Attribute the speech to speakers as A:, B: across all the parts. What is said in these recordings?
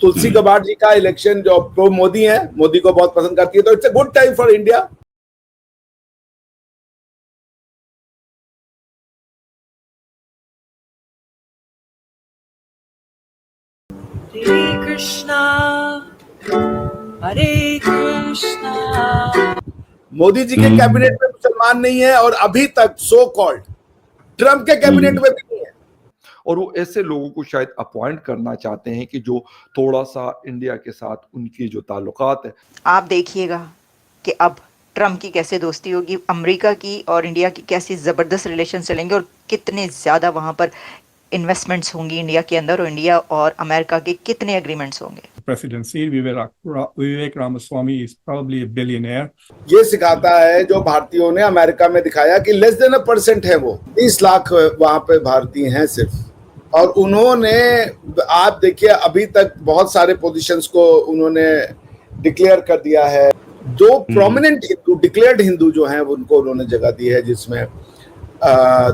A: तुलसी Gabbard जी का election जो pro Modi है, मोदी को बहुत पसंद करती है, तो it's a good time for India.
B: Hare Krishna Hare Krishna.
A: Modi ji के कैबिनेट में मुसलमान नहीं है और अभी तक सो कॉल्ड ट्रंप के कैबिनेट में भी नहीं है।
C: और वो ऐसे लोगों को शायद अपॉइंट करना चाहते हैं कि जो थोड़ा सा इंडिया के साथ उनकी जो ताल्लुकात है।
D: आप देखिएगा कि अब ट्रंप की कैसे दोस्ती होगी, अमेरिका की और इंडिया की कैसी ज़बरदस्त रिलेशन चलेंगे और कितने ज़्यादा वहाँ पर इन्वेस्टमेंट्स होंगी इंडिया के अंदर, और इंडिया और अमेरिका के कितने एग्रीमेंट्स होंगे।
E: Presidency, Vivek Ramaswamy is probably a billionaire.
A: ये सिखाता है जो भारतीयों ने अमेरिका में दिखाया कि लेस देन 1% है, वो 30 लाख वहां पे भारतीय हैं सिर्फ, और उन्होंने आप देखिए अभी तक बहुत सारे पोजीशंस को उन्होंने डिक्लेयर कर दिया है। दो प्रोमिनेंट हिंदू, डिक्लेयर्ड हिंदू जो हैं उनको उन्होंने जगह दी है, जिसमें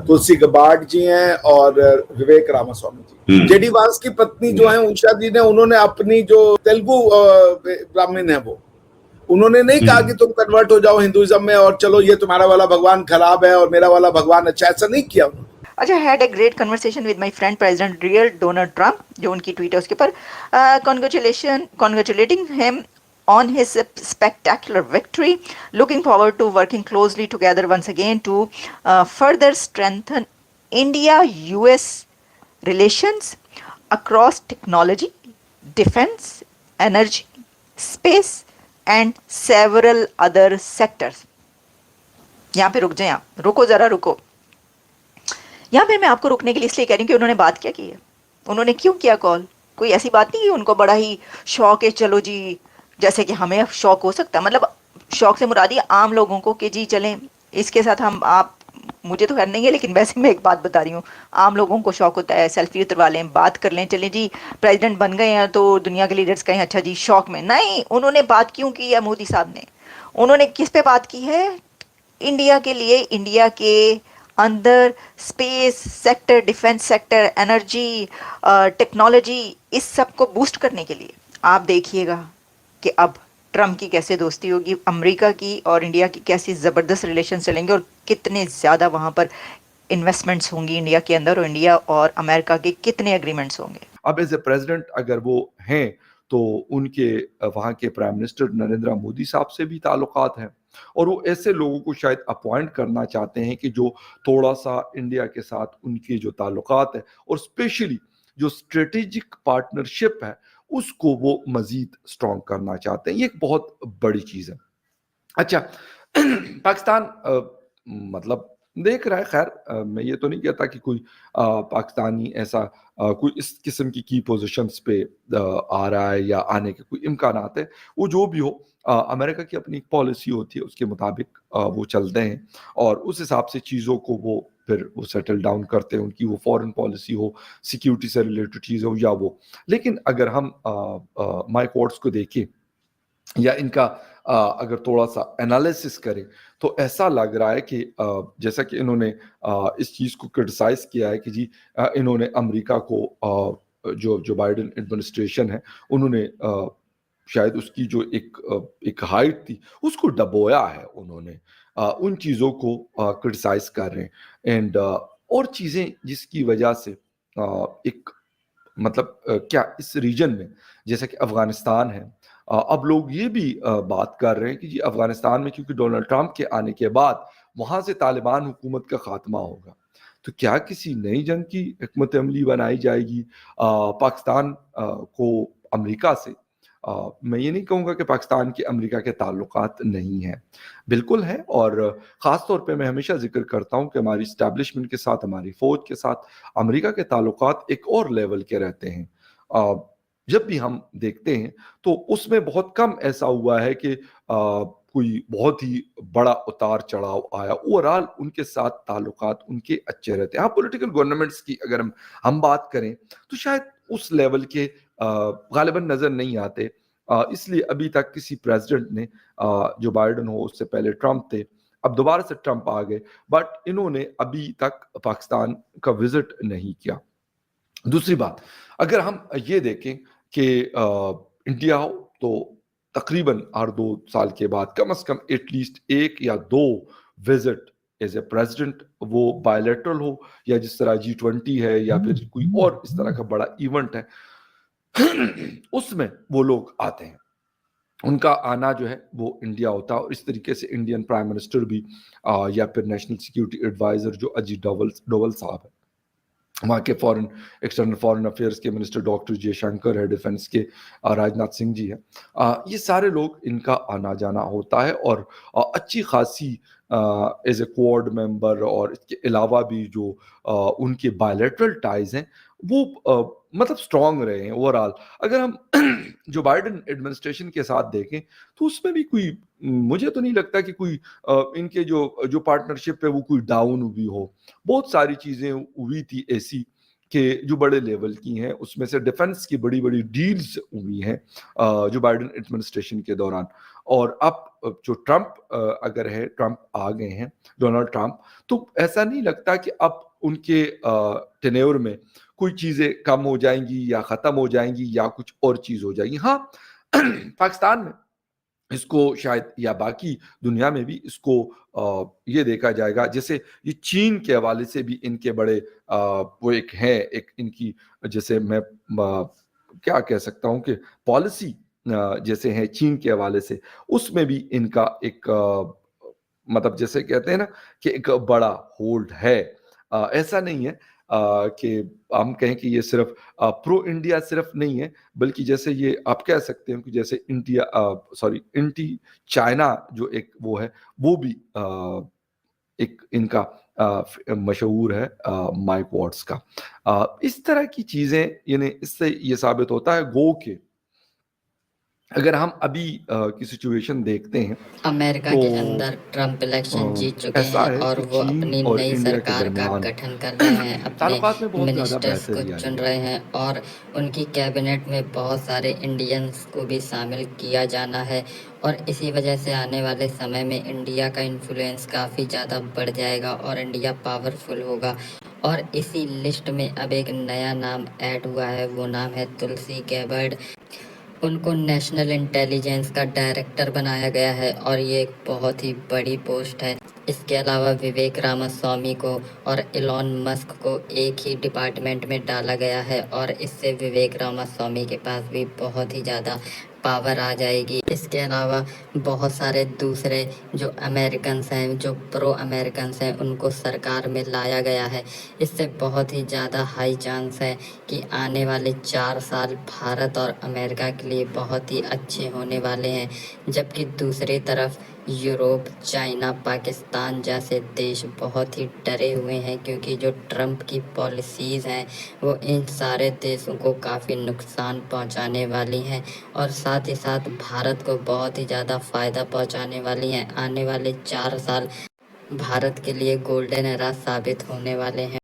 A: तुलसी गबार्ड जी हैं और विवेक रामास्वामी जी। जेडी वांस की पत्नी जो है उषा जी ने, उन्होंने अपनी जो तेलुगु ब्राह्मण है वो, उन्होंने नहीं कहा कि तुम कन्वर्ट हो जाओ हिंदुइज्म में और चलो ये तुम्हारा वाला भगवान खराब है और मेरा वाला भगवान अच्छा, ऐसा नहीं किया उन्होंने।
D: अच्छा, had a great conversation with my friend president real Donald Trump, जो उनकी ट्वीट है उसके ऊपर congratulating him on his spectacular victory, looking forward to working closely together once again to further strengthen India-US relations across technology, defense, energy, space and several other sectors. यहाँ पे रुक जाए आप, रुको ज़रा रुको। यहाँ पे मैं आपको रुकने के लिए इसलिए कह रही हूँ कि उन्होंने बात क्या की है, उन्होंने क्यों किया कॉल। कोई ऐसी बात नहीं कि उनको बड़ा ही शौक है, चलो जी, जैसे कि हमें शौक हो सकता है, मतलब शौक से मुरादी आम लोगों को कि जी चलें इसके साथ हम, आप मुझे तो खैर नहीं है, लेकिन वैसे मैं एक बात बता रही हूँ, आम लोगों को शौक होता है सेल्फी उतरवा लें, बात कर लें, चलें जी प्रेसिडेंट बन गए हैं तो दुनिया के लीडर्स कहें अच्छा जी शौक में। नहीं, उन्होंने बात क्यों की है मोदी साहब ने, उन्होंने किस पे बात की है, इंडिया के लिए, इंडिया के अंदर space sector, defence sector, energy, technology, इस सब को बूस्ट करने के लिए। आप देखिएगा कि अब ट्रंप की कैसे दोस्ती होगी, अमेरिका की और इंडिया की कैसी ज़बरदस्त रिलेशन चलेंगे और कितने ज़्यादा वहाँ पर इन्वेस्टमेंट्स होंगी इंडिया के अंदर, और इंडिया और अमेरिका के कितने एग्रीमेंट्स होंगे।
C: अब एज ए प्रेसिडेंट अगर वो हैं तो उनके वहाँ के प्राइम मिनिस्टर नरेंद्र मोदी साहब से भी ताल्लुकात हैं, और वो ऐसे लोगों को शायद अपॉइंट करना चाहते हैं कि जो थोड़ा सा इंडिया के साथ उनकी जो ताल्लुकात है और स्पेशली जो स्ट्रेटेजिक पार्टनरशिप है उसको वो मजीद स्ट्रॉन्ग करना चाहते हैं। ये एक बहुत बड़ी चीज़ है। अच्छा, पाकिस्तान मतलब देख रहा है, खैर मैं ये तो नहीं कहता कि कोई पाकिस्तानी ऐसा कोई इस किस्म की पोजीशंस पे आ रहा है या आने के कोई इम्कानात है। वो जो भी हो, अमेरिका की अपनी एक पॉलिसी होती है, उसके मुताबिक वो चलते हैं और उस हिसाब से चीज़ों को वो फिर वो सेटल डाउन करते हैं, उनकी वो फॉरेन पॉलिसी हो, सिक्योरिटी से रिलेटेड चीज़ हो या वो। लेकिन अगर हम माइक वाट्स को देखें या इनका अगर थोड़ा सा एनालिसिस करें तो ऐसा लग रहा है कि जैसा कि इन्होंने इस चीज़ को क्रिटिसाइज किया है कि जी इन्होंने अमेरिका को जो बाइडेन एडमिनिस्ट्रेशन है उन्होंने शायद उसकी जो एक हाइट थी उसको डबोया है, उन्होंने उन चीज़ों को क्रिटिसाइज कर रहे हैं। एंड और चीज़ें जिसकी वजह से एक मतलब क्या इस रीजन में जैसा कि अफगानिस्तान है, अब लोग ये भी बात कर रहे हैं कि जी अफगानिस्तान में क्योंकि डोनाल्ड ट्रंप के आने के बाद वहां से तालिबान हुकूमत का खात्मा होगा, तो क्या किसी नई जंग की हिकमत अमली बनाई जाएगी पाकिस्तान को अमेरिका से। मैं ये नहीं कहूँगा कि पाकिस्तान के अमेरिका के ताल्लुकात नहीं हैं, बिल्कुल है, और ख़ास तौर पे मैं हमेशा जिक्र करता हूँ कि हमारी इस्टेब्लिशमेंट के साथ, हमारी फ़ौज के साथ अमेरिका के ताल्लुकात एक और लेवल के रहते हैं। जब भी हम देखते हैं तो उसमें बहुत कम ऐसा हुआ है कि कोई बहुत ही बड़ा उतार चढ़ाव आया। ओवरऑल उनके साथ ताल्लुकात उनके अच्छे रहते हैं। हाँ, पॉलिटिकल गवर्नमेंट्स की अगर हम बात करें तो शायद उस लेवल के गालिबन नज़र नहीं आते, इसलिए अभी तक किसी प्रेसिडेंट ने जो बाइडेन हो उससे पहले ट्रंप थे, अब दोबारा से ट्रंप आ गए, बट इन्होंने अभी तक पाकिस्तान का विजिट नहीं किया। दूसरी बात, अगर हम ये देखें कि इंडिया हो तो तकरीबन हर 2 साल के बाद कम से कम एटलीस्ट 1 या 2 विजिट एज ए प्रेसिडेंट, वो बायलैटरल हो या जिस तरह G20 है या फिर कोई और इस तरह का बड़ा इवेंट है उसमें वो लोग आते हैं। उनका आना जो है वो इंडिया होता है और इस तरीके से इंडियन प्राइम मिनिस्टर भी या फिर नेशनल सिक्योरिटी एडवाइजर जो अजीत डोवल साहब है, वहाँ के एक्सटर्नल फॉरेन अफेयर्स के मिनिस्टर डॉक्टर जयशंकर है, डिफेंस के राजनाथ सिंह जी है, ये सारे लोग इनका आना जाना होता है और अच्छी खासी एज ए क्वाड मेंबर और इसके अलावा भी जो उनके बायलैटरल टाइज हैं वो मतलब स्ट्रांग रहे हैं ओवरऑल। अगर हम जो बाइडेन एडमिनिस्ट्रेशन के साथ देखें तो उसमें भी कोई मुझे तो नहीं लगता कि कोई इनके जो पार्टनरशिप है वो कोई डाउन हुई हो। बहुत सारी चीज़ें हुई थी ऐसी कि जो बड़े लेवल की हैं, उसमें से डिफेंस की बड़ी बड़ी डील्स हुई हैं जो बाइडेन एडमिनिस्ट्रेशन के दौरान। और अब जो ट्रंप आ गए हैं, डोनाल्ड ट्रंप, तो ऐसा नहीं लगता कि अब उनके टेन्योर में कोई चीज़ें कम हो जाएंगी या ख़त्म हो जाएंगी या कुछ और चीज़ हो जाएगी। हाँ पाकिस्तान में इसको शायद या बाकी दुनिया में भी इसको ये देखा जाएगा, जैसे ये चीन के हवाले से भी इनके बड़े वो एक इनकी जैसे मैं क्या कह सकता हूँ कि पॉलिसी जैसे है चीन के हवाले से, उसमें भी इनका एक मतलब जैसे कहते हैं ना कि एक बड़ा होल्ड है। ऐसा नहीं है कि हम कहें कि ये सिर्फ प्रो इंडिया सिर्फ नहीं है, बल्कि जैसे ये आप कह सकते हैं कि जैसे एंटी चाइना जो एक वो है वो भी एक इनका मशहूर है माइक वॉट्स का। इस तरह की चीजें यानी इससे ये साबित होता है गो के अगर हम अभी की सिचुएशन देखते हैं
F: अमेरिका
C: तो
F: के अंदर ट्रंप इलेक्शन जीत चुके
C: ऐसा
F: हैं
C: है
F: और
C: कि
F: वो
C: चीन
F: अपनी
C: और
F: नई
C: इंडिया के
F: सरकार का
C: दरमियान
F: गठन कर रहे हैं, अपने
C: ताल्लुकात में बहुत ज़्यादा
F: मिनिस्टर्स को
C: बेहतरी आई
F: चुन
C: है।
F: रहे हैं और उनकी कैबिनेट में बहुत सारे इंडियंस को भी शामिल किया जाना है। और इसी वजह से आने वाले समय में इंडिया का इन्फ्लुएंस काफ़ी ज़्यादा बढ़ जाएगा और इंडिया पावरफुल होगा। और इसी लिस्ट में अब एक नया नाम ऐड हुआ है, वो नाम है तुलसी गैबर्ड। उनको नेशनल इंटेलिजेंस का डायरेक्टर बनाया गया है और ये एक बहुत ही बड़ी पोस्ट है। इसके अलावा विवेक रामास्वामी को और इलॉन मस्क को एक ही डिपार्टमेंट में डाला गया है और इससे विवेक रामास्वामी के पास भी बहुत ही ज़्यादा पावर आ जाएगी। इसके अलावा बहुत सारे दूसरे जो अमेरिकन्स हैं, जो प्रो अमेरिकन्स हैं, उनको सरकार में लाया गया है। इससे बहुत ही ज़्यादा हाई चांस है कि आने वाले 4 साल भारत और अमेरिका के लिए बहुत ही अच्छे होने वाले हैं। जबकि दूसरी तरफ यूरोप, चाइना, पाकिस्तान जैसे देश बहुत ही डरे हुए हैं क्योंकि जो ट्रंप की पॉलिसीज़ हैं वो इन सारे देशों को काफ़ी नुकसान पहुंचाने वाली हैं और साथ ही साथ भारत को बहुत ही ज़्यादा फ़ायदा पहुंचाने वाली हैं। आने वाले 4 साल भारत के लिए गोल्डन एरा साबित होने वाले हैं।